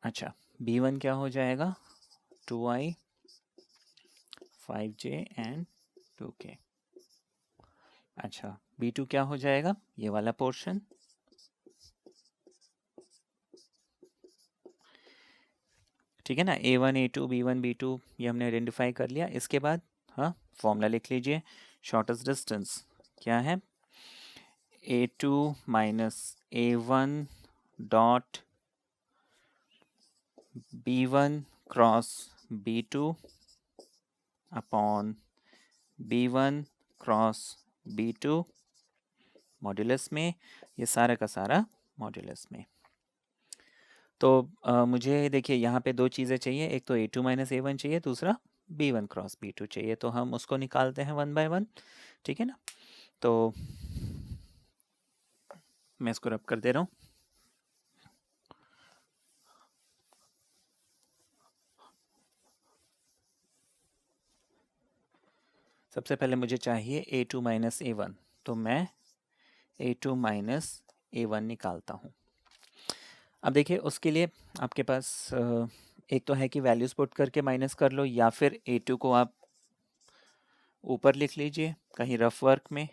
Speaker 1: अच्छा, B1 क्या हो जाएगा, 2i 5j एंड 2k। अच्छा, B2 क्या हो जाएगा, ये वाला पोर्शन, ठीक है ना। A1 A2 B1 B2 ये हमने आइडेंटिफाई कर लिया। इसके बाद हाँ, फॉर्मूला लिख लीजिए। शॉर्टेस्ट डिस्टेंस क्या है, A2 minus A1 dot B1 cross B2 upon B1 cross B2 modulus में, ये सारा का सारा मॉड्यूलस में। तो मुझे देखिए यहाँ पे दो चीज़ें चाहिए, एक तो A2 माइनस A1 चाहिए, दूसरा B1 क्रॉस B2 चाहिए। तो हम उसको निकालते हैं 1 बाय 1, ठीक है ना। तो मैं इसको रब कर दे रहा हूँ। सबसे पहले मुझे चाहिए A2 माइनस A1, तो मैं A2 माइनस A1 निकालता हूँ। अब देखिए, उसके लिए आपके पास एक तो है कि वैल्यूज़ पुट करके माइनस कर लो, या फिर A2 को आप ऊपर लिख लीजिए कहीं रफ वर्क में,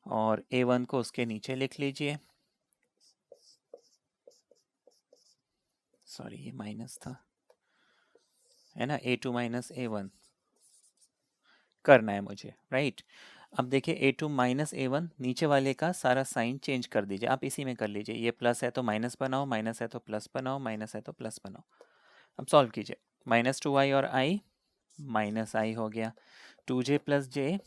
Speaker 1: और A1 को उसके नीचे लिख लीजिए। सॉरी ये माइनस था, है ना, A2 माइनस A1 करना है मुझे, राइट। अब देखिए A2 माइनस A1, नीचे वाले का सारा साइन चेंज कर दीजिए, आप इसी में कर लीजिए। ये प्लस है तो माइनस बनाओ, माइनस है तो प्लस बनाओ, माइनस है तो प्लस बनाओ। अब सॉल्व कीजिए, माइनस 2i और i माइनस i हो गया, 2j प्लस j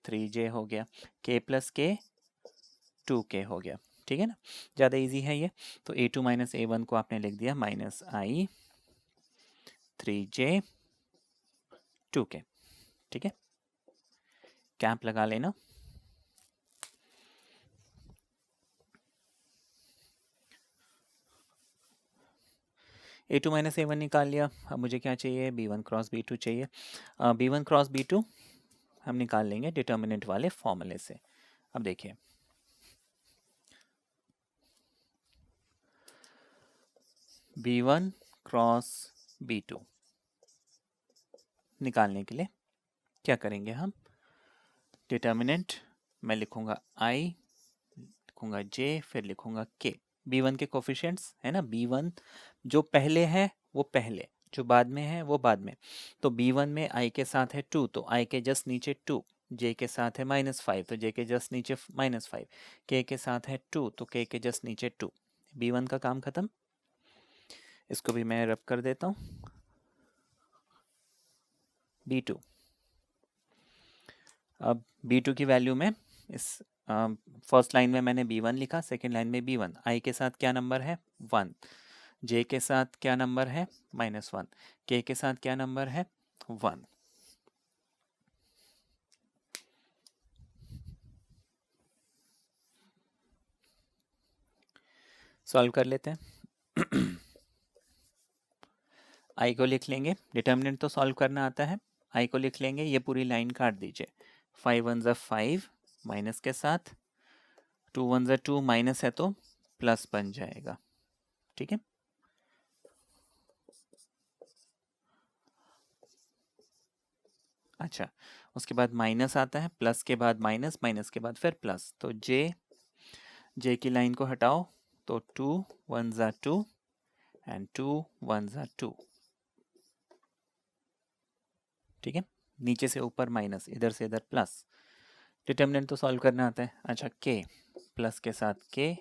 Speaker 1: 3j हो गया, k प्लस k 2k हो गया, ठीक है ना, ज़्यादा इजी है ये। तो A2 माइनस A1 को आपने लिख दिया माइनस i 3j 2k, ठीक है, कैप लगा लेना। A2 माइनस A1 निकाल लिया। अब मुझे क्या चाहिए, B1 क्रॉस B2 चाहिए। B1 क्रॉस B2 हम निकाल लेंगे डिटर्मिनेंट वाले फॉर्मूले से। अब देखिए B1 क्रॉस B2 निकालने के लिए क्या करेंगे हम, डिटर्मिनेंट मैं लिखूंगा I, लिखूंगा J, फिर लिखूंगा K। B1 के कोफिशिएंट्स है ना, B1 जो पहले है वो पहले, जो बाद में है वो बाद में। तो B1 में I के साथ है 2, तो I के जस्ट नीचे 2, J के साथ है -5, तो J के जस्ट नीचे -5, K के साथ है 2, तो K के जस्ट नीचे 2। B1 का काम खत्म। इसको भी मैं रब कर देता हूँ। B2, अब B2 की वैल्यू में इस फर्स्ट लाइन में मैंने B1 लिखा, सेकेंड लाइन में B1, I के साथ क्या नंबर है 1, J के साथ क्या नंबर है -1, K के साथ क्या नंबर है 1। सॉल्व कर लेते हैं। I को लिख लेंगे, डिटर्मिनेंट तो सॉल्व करना आता है। I को लिख लेंगे, ये पूरी लाइन काट दीजिए, 5 1 ज़ा 5 माइनस के साथ, 2 1 ज़ा 2 माइनस है तो प्लस बन जाएगा, ठीक है। अच्छा, उसके बाद माइनस आता है, प्लस के बाद माइनस, माइनस के बाद फिर प्लस, तो जे की लाइन को हटाओ, तो 2 1 ज़ा 2 एंड 2 1 ज़ा 2, ठीक है। नीचे से ऊपर माइनस, इधर से इधर प्लस। डिटर्मिनेंट तो सॉल्व करना आता है। अच्छा, के प्लस के साथ के,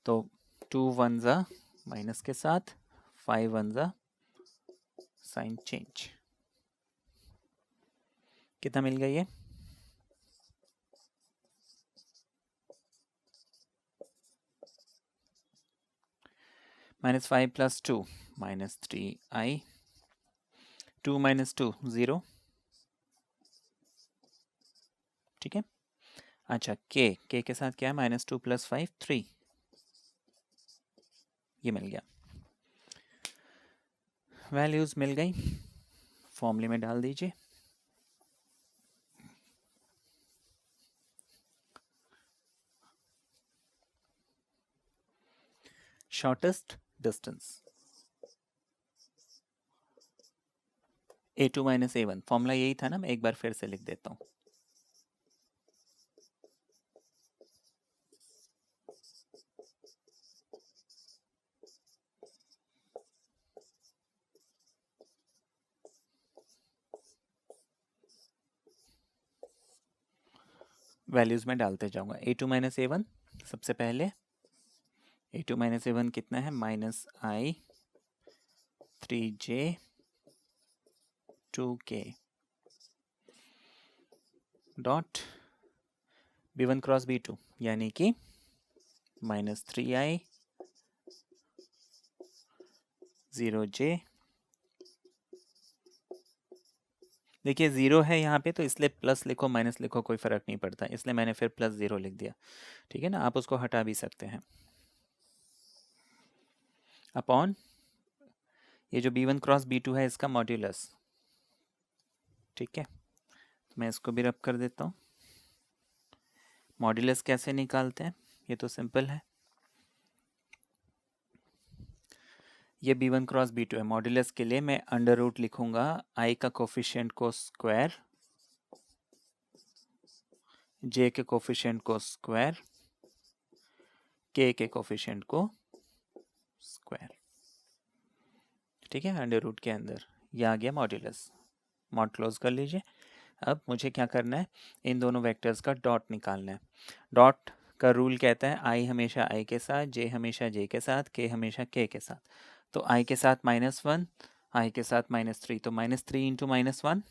Speaker 1: तो 2 1 ज़ा माइनस के साथ, 5 1 ज़ा साइन चेंज, कितना मिल गया ये, -5 + 2 -3i, 2 - 2 0, ठीक है। अच्छा, के के साथ क्या है, -2 + 5 3, ये मिल गया, वैल्यूज मिल गई, फॉर्मूले में डाल दीजिए। Shortest distance A2 - A1, formula यही था ना, मैं एक बार फिर से लिख देता हूँ। वैल्यूज में डालते जाऊंगा। A2 - A1 सबसे पहले, A2 - A1 कितना है, -i 3j 2k dot B1 cross B2 यानी कि -3i 0j, देखिए 0 है यहाँ पे, तो इसलिए प्लस लिखो माइनस लिखो कोई फ़र्क नहीं पड़ता, इसलिए मैंने फिर +0 लिख दिया, ठीक है ना। आप उसको हटा भी सकते हैं, अपॉन ये जो B1 क्रॉस B2 है इसका मॉड्यूलस, ठीक है। मैं इसको भी रब कर देता हूँ। मॉड्यूलस कैसे निकालते हैं, ये तो सिंपल है। ये b1 क्रॉस b2 है। मॉड्यूलस के लिए मैं अंडर रूट लिखूंगा i का कोफिशिएंट को स्क्वायर, j के कोफिशिएंट को स्क्वायर, k के कोफिशिएंट को स्क्वायर। ठीक है, अंडर रूट के अंदर ये आ गया मॉड्यूलस। मॉड क्लोज कर लीजिए। अब मुझे क्या करना है, इन दोनों वेक्टर्स का डॉट निकालना है। डॉट का रूल कहता है i हमेशा i के साथ, j हमेशा j के साथ, k हमेशा k के साथ। तो i के साथ -1, i के साथ -3, तो -3 इंटू -1,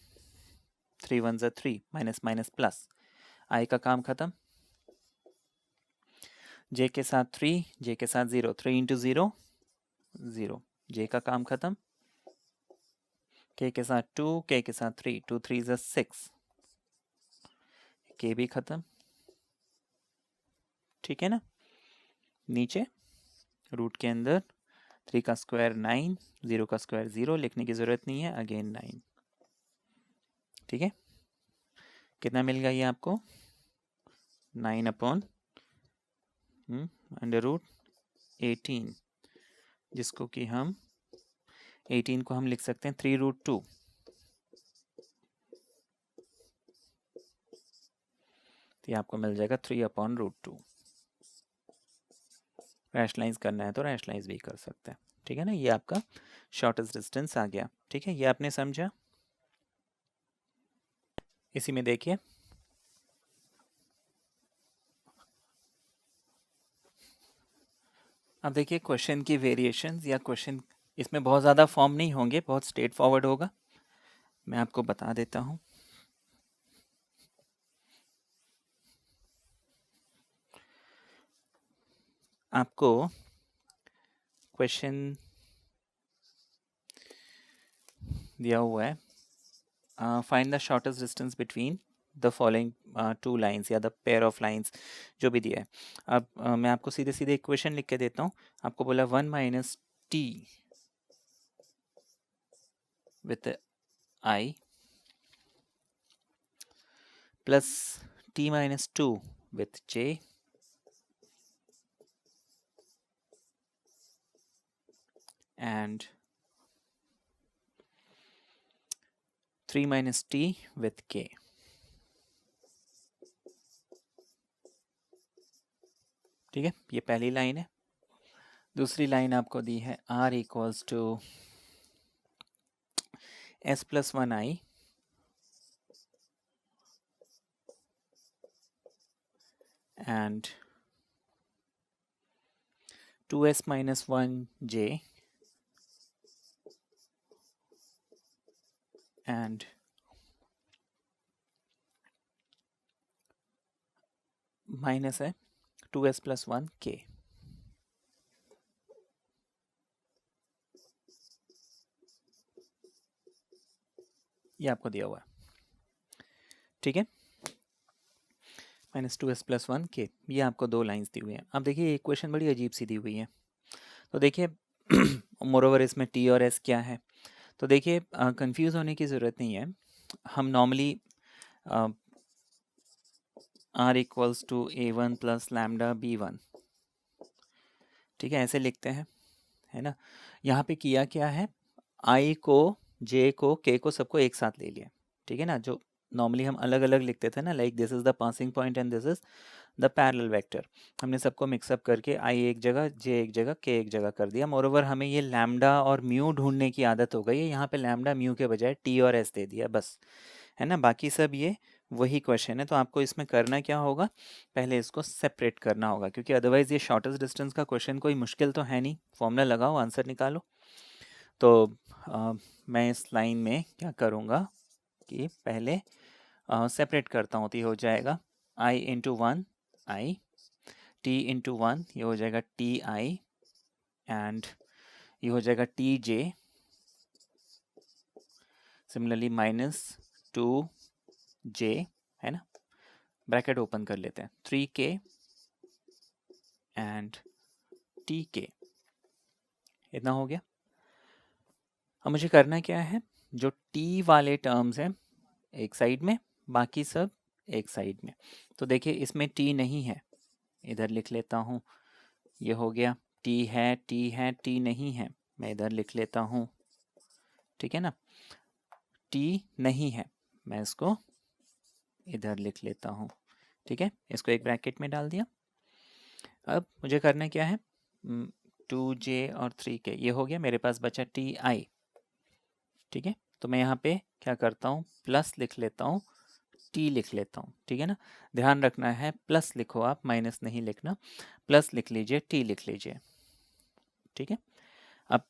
Speaker 1: 3 1 ज़ा 3, माइनस माइनस प्लस, i का काम खत्म। j के साथ 3, j के साथ 0, 3 इंटू 0 0, j का काम खत्म। k के साथ 2, k के साथ 3, 2 3 ज़ा 6, k भी खत्म। ठीक है ना। नीचे रूट के अंदर 3 का स्क्वायर 9, 0 का स्क्वायर 0, लिखने की ज़रूरत नहीं है, अगेन 9। ठीक है, कितना मिल गया ये आपको, 9 अपॉन अंडर रूट 18, जिसको कि हम 18 को हम लिख सकते हैं 3 रूट 2। तो ये आपको मिल जाएगा 3 अपॉन रूट 2। रैशनलाइज करना है तो रैशनलाइज भी कर सकते हैं। ठीक है ना, ये आपका शॉर्टेस्ट डिस्टेंस आ गया। ठीक है, ये आपने समझा। इसी में देखिए, अब देखिए क्वेश्चन की वेरिएशंस या क्वेश्चन, इसमें बहुत ज़्यादा फॉर्म नहीं होंगे, बहुत स्ट्रेट फॉरवर्ड होगा। मैं आपको बता देता हूँ। आपको क्वेश्चन दिया हुआ है, find the shortest distance between the following two lines या द पेयर ऑफ लाइंस, जो भी दिया है। अब मैं आपको सीधे सीधे इक्वेशन लिख के देता हूँ। आपको बोला 1 minus T with I plus t minus 2 with j and 3 minus t with k। ठीक है, ये पहली लाइन है। दूसरी लाइन आपको दी है r equals to s plus 1i and 2s minus 1j and minus है 2s प्लस 1k। ये आपको दिया हुआ है। ठीक है, -2s प्लस 1k, ये आपको दो लाइंस दी हुई हैं। अब देखिए इक्वेशन बड़ी अजीब सी दी हुई है। तो देखिए मोरोवर इसमें t और s क्या है। तो देखिए कंफ्यूज होने की ज़रूरत नहीं है। हम normally r equals to a1 plus lambda b1, ठीक है, ऐसे लिखते हैं, है ना। यहाँ पे किया क्या है, i को, j को, k को, सबको एक साथ ले लिया। ठीक है ना, जो नॉर्मली हम अलग अलग लिखते थे ना, like this is the passing point and this is the parallel vector, हमने सबको मिक्सअप करके i एक जगह, j एक जगह, k एक जगह कर दिया। मोरोवर हमें ये लैम्डा और म्यू ढूंढने की आदत हो गई है, यहाँ पे लैम्डा म्यू के बजाय t और s दे दिया बस, है ना। बाकी सब ये वही क्वेश्चन है। तो आपको इसमें करना क्या होगा, पहले इसको सेपरेट करना होगा, क्योंकि अदरवाइज ये शॉर्टेस्ट डिस्टेंस का क्वेश्चन कोई मुश्किल तो है नहीं। फॉर्मूला लगाओ, आंसर निकालो। तो मैं इस लाइन में क्या करूँगा कि पहले सेपरेट करता हूँ। तो ये हो जाएगा i into 1 i, t into 1 ये हो जाएगा ti एंड ये हो जाएगा tj, सिमिलरली -2j, है ना। ब्रैकेट ओपन कर लेते हैं, 3k एंड tk, इतना हो गया। अब मुझे करना क्या है, जो t वाले टर्म्स हैं एक साइड में, बाकी सब एक साइड में। तो देखिए इसमें t नहीं है, इधर लिख लेता हूँ, ये हो गया, t है, t है, t नहीं है, मैं इधर लिख लेता हूँ, ठीक है ना। टी नहीं है, मैं इसको इधर लिख लेता हूँ, ठीक है। इसको एक ब्रैकेट में डाल दिया। अब मुझे करना क्या है, 2j और 3k ये हो गया, मेरे पास बचा ti, ठीक है। तो मैं यहाँ पे क्या करता हूँ, प्लस लिख लेता हूँ, टी लिख लेता हूँ, ठीक है ना। ध्यान रखना है प्लस लिखो आप, माइनस नहीं लिखना। प्लस लिख लीजिए, टी लिख लीजिए, ठीक है। अब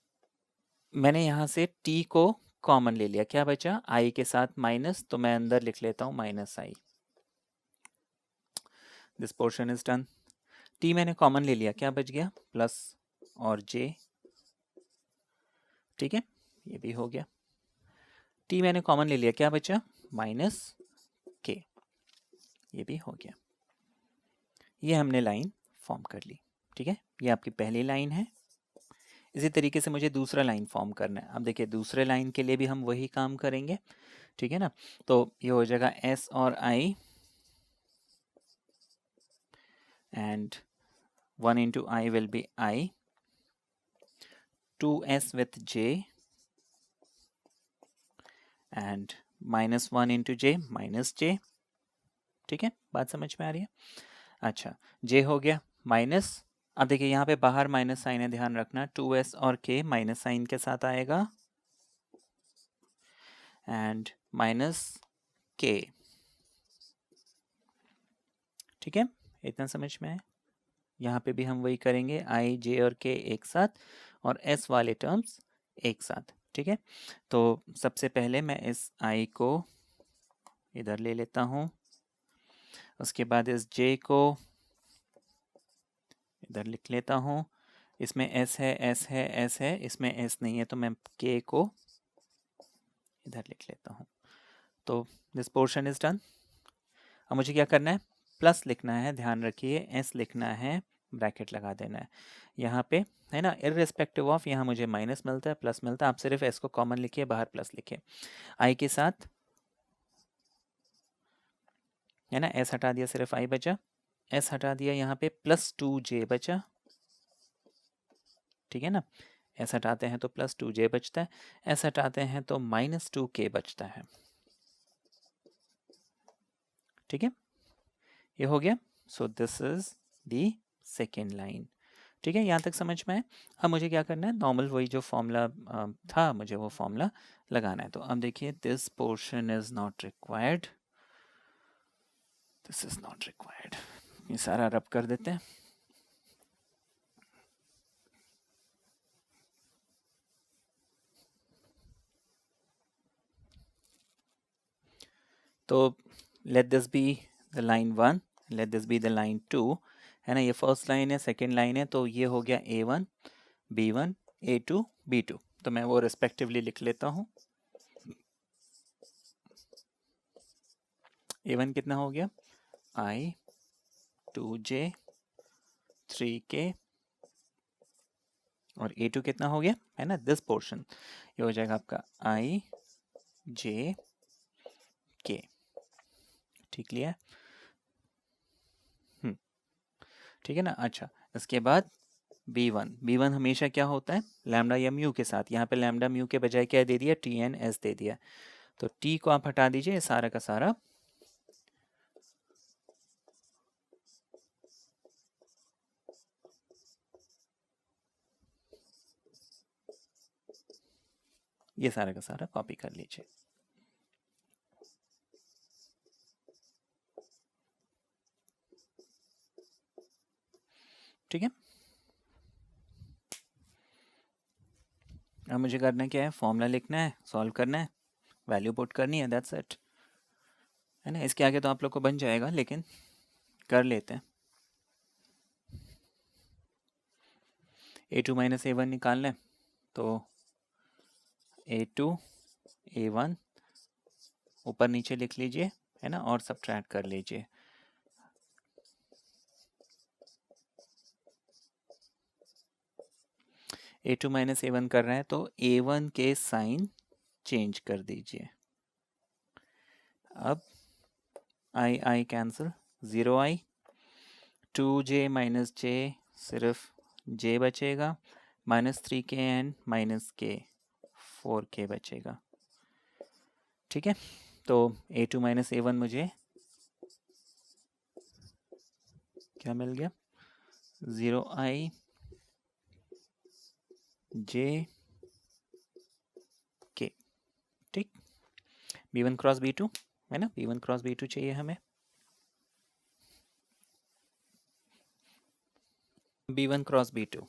Speaker 1: मैंने यहाँ से टी को कॉमन ले लिया, क्या बचा, आई के साथ माइनस, तो मैं अंदर लिख लेता हूँ minus I. This portion is done. T मैंने कॉमन ले लिया, क्या बच गया, प्लस और जे, ठीक है, ये भी हो गया। टी मैंने कॉमन ले लिया, क्या बचा, माइनस के, ये भी हो गया। ये हमने लाइन फॉर्म कर ली, ठीक है। ये आपकी पहली लाइन है। इसी तरीके से मुझे दूसरा लाइन फॉर्म करना है। अब देखिए दूसरे लाइन के लिए भी हम वही काम करेंगे, ठीक है ना। तो ये हो जाएगा एस और आई and 1 into I will be I, 2s with j and -1 into j minus j, ठीक है, बात समझ में आ रही है। अच्छा, j हो गया माइनस, अब देखिए यहाँ पे बाहर माइनस साइन है, ध्यान रखना, 2s और k माइनस साइन के साथ आएगा एंड माइनस k, ठीक है, इतना समझ में है। यहाँ पे भी हम वही करेंगे, i, j और k एक साथ और s वाले टर्म्स एक साथ, ठीक है। तो सबसे पहले मैं इस i को इधर ले लेता हूँ, उसके बाद इस j को इधर लिख लेता हूँ, इसमें s है, s है, s है, इसमें s नहीं है, तो मैं k को इधर लिख लेता हूँ। तो दिस पोर्शन इज डन। अब मुझे क्या करना है, प्लस लिखना है, ध्यान रखिए, s लिखना है, ब्रैकेट लगा देना है यहाँ पे, है ना, इररिस्पेक्टिव ऑफ यहाँ मुझे माइनस मिलता है प्लस मिलता है, आप सिर्फ s को कॉमन लिखिए, बाहर प्लस लिखिए। i के साथ, है ना, s हटा दिया, सिर्फ i बचा, s हटा दिया, यहाँ पे प्लस 2j बचा, ठीक है ना। s हटाते हैं तो प्लस 2j बचता है, s हटाते हैं तो माइनस 2k बचता है, ठीक है, ये हो गया। So this is the second line, ठीक है, यहाँ तक समझ में है। अब मुझे क्या करना है, नॉर्मल वही जो फॉर्मूला था, मुझे वो फॉर्मूला लगाना है। तो अब देखिए, this portion is not required, this is not required, ये सारा रब कर देते हैं। तो let this be the line 1, let this be the line 2, है ना, ये फर्स्ट लाइन है, सेकेंड लाइन है, तो ये हो गया A1 B1 A2 B2, तो मैं वो रिस्पेक्टिवली लिख लेता हूँ। A1 कितना हो गया, I 2j 3k, और A2 कितना हो गया, है ना, दिस पोर्शन, ये हो जाएगा आपका I j k, ठीक लिया, ठीक है ना। अच्छा, इसके बाद B1 हमेशा क्या होता है, लैम्डा या म्यू के साथ, यहाँ पे लैम्डा म्यू के बजाय क्या दे दिया, TN/S दे दिया, तो T को आप हटा दीजिए, सारा का सारा ये सारा का सारा कॉपी कर लीजिए, ठीक है। अब मुझे करना क्या है, फॉर्मूला लिखना है, सॉल्व करना है, वैल्यू पुट करनी है, दैट्स इट, है ना। इसके आगे तो आप लोग को बन जाएगा, लेकिन कर लेते हैं। A2 माइनस A1 निकालना है, तो A2 A1 ऊपर नीचे लिख लीजिए, है ना, और सब्ट्रैक्ट कर लीजिए। A2 माइनस A1 कर रहे हैं, तो A1 के साइन चेंज कर दीजिए। अब I cancel, 0i, 2j minus j, सिर्फ j बचेगा, -3k एंड -k 4k बचेगा। ठीक है, तो a2 - a1 मुझे क्या मिल गया, 0i j k। ठीक, b1 क्रॉस b2 है ना, b1 क्रॉस b2 चाहिए हमें। b1 क्रॉस b2,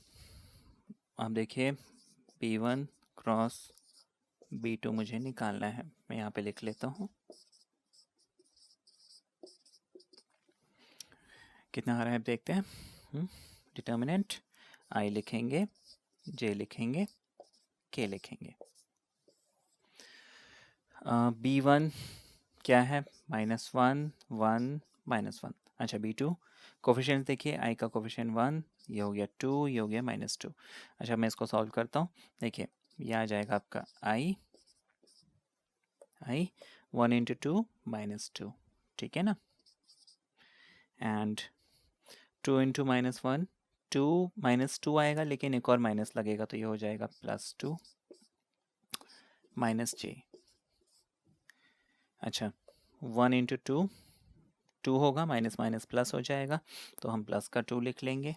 Speaker 1: आप देखिए b1 क्रॉस b2 मुझे निकालना है। मैं यहाँ पे लिख लेता हूँ, कितना आ रहा है देखते हैं। डिटर्मिनेंट i लिखेंगे, j लिखेंगे, k लिखेंगे। b1 क्या है, -1 1 -1। अच्छा, b2 कोफिशिएंट देखिए, i का कोफिशिएंट 1, ये हो गया 2, ये हो गया -2। अच्छा, मैं इसको सॉल्व करता हूँ। देखिए ये आ जाएगा आपका i 1 इंटू 2 -2, ठीक है ना, एंड 2 इंटू -1 2 -2 आएगा, लेकिन एक और माइनस लगेगा तो ये हो जाएगा +2 -j। अच्छा, 1 इंटू 2 2 होगा, माइनस माइनस प्लस हो जाएगा, तो हम प्लस का 2 लिख लेंगे।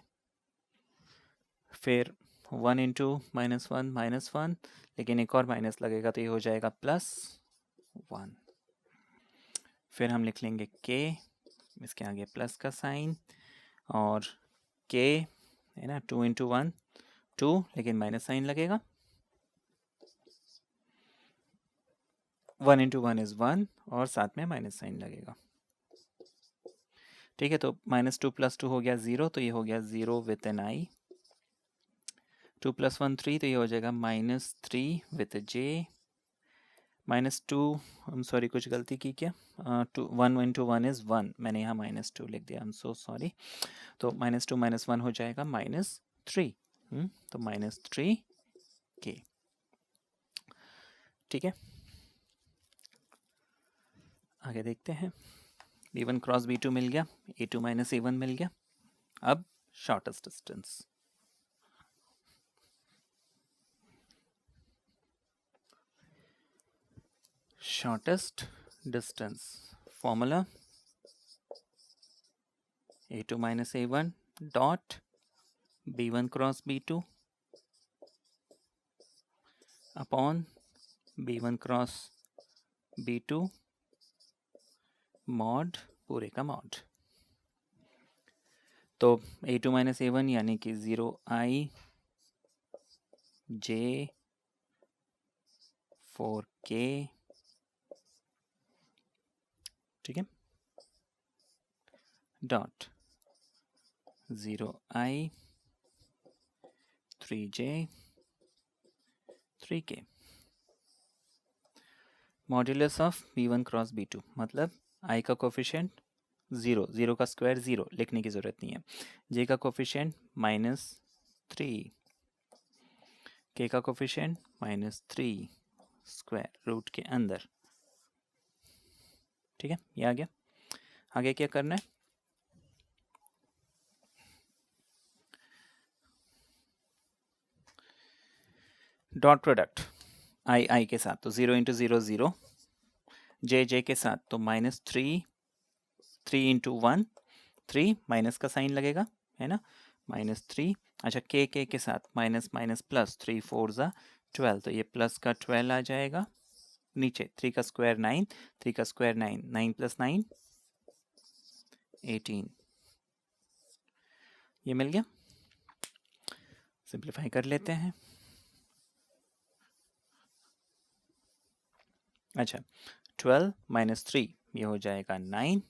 Speaker 1: फिर 1 इंटू -1 -1, लेकिन एक और माइनस लगेगा तो ये हो जाएगा +1। फिर हम लिख लेंगे k, इसके आगे प्लस का साइन, और k है ना, 2 इंटू 1 2, लेकिन माइनस साइन लगेगा। 1 इंटू 1 इज़ 1, और साथ में माइनस साइन लगेगा। ठीक है, तो -2 + 2 हो गया 0, तो ये हो गया 0 विथ एन i। 2 + 1 3, तो ये हो जाएगा -3 विथ j। -2, सॉरी कुछ गलती की क्या, 1 इंटू 1 इज़ 1, मैंने यहाँ -2 लिख दिया, आई एम सो सॉरी। तो -2 - 1 हो जाएगा -3, तो -3k। ठीक है, आगे देखते हैं। b1 क्रॉस b2 मिल गया, a2 - a1 मिल गया। अब shortest distance, shortest distance formula a2 - a1 dot b1 cross b2 upon b1 cross b2 mod पूरे का mod। तो a2 - a1 यानी कि 0i j 4k, ठीक है, dot 0i 3j 3k। Modulus of b1 cross b2 मतलब i का coefficient 0, 0 का स्क्वायर 0, लिखने की ज़रूरत नहीं है। j का कोफिशिएंट -3, k का कोफिशिएंट -3 स्क्वायर रूट के अंदर। ठीक है, ये आ गया। आगे क्या करना है, डॉट प्रोडक्ट i के साथ, तो 0 इंटू 0 0, j के साथ तो -3 3 इंटू 1 3, माइनस का साइन लगेगा है ना, -3। अच्छा, k के साथ माइनस माइनस प्लस, 3 4 ज़ा 12, तो ये प्लस का 12 आ जाएगा। नीचे 3 का स्क्वायर 9, 3 का स्क्वायर 9, 9 + 9 18, ये मिल गया। सिंप्लीफाई कर लेते हैं। अच्छा, 12 - 3 ये हो जाएगा 9,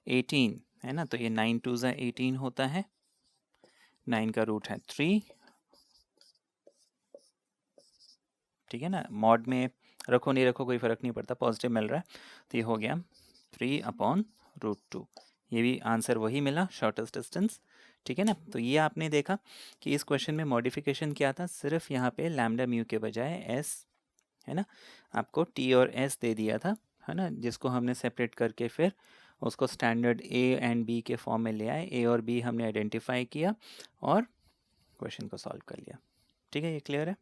Speaker 1: 18 है ना, तो ये 9 2 ज़ा 18 होता है, 9 का रूट है 3, ठीक है ना, मॉड में रखो नहीं रखो कोई फ़र्क नहीं पड़ता, पॉजिटिव मिल रहा है, तो ये हो गया 3/√2। ये भी आंसर वही मिला, शॉर्टेस्ट डिस्टेंस। ठीक है ना, तो ये आपने देखा कि इस क्वेश्चन में मॉडिफिकेशन क्या था, सिर्फ यहाँ पे लैम्डा म्यू के बजाय एस है ना, आपको टी और एस दे दिया था, है ना, जिसको हमने सेपरेट करके फिर उसको स्टैंडर्ड ए एंड बी के फॉर्म में ले आए, ए और बी हमने आइडेंटिफाई किया और क्वेश्चन को सॉल्व कर लिया। ठीक है, ये क्लियर है?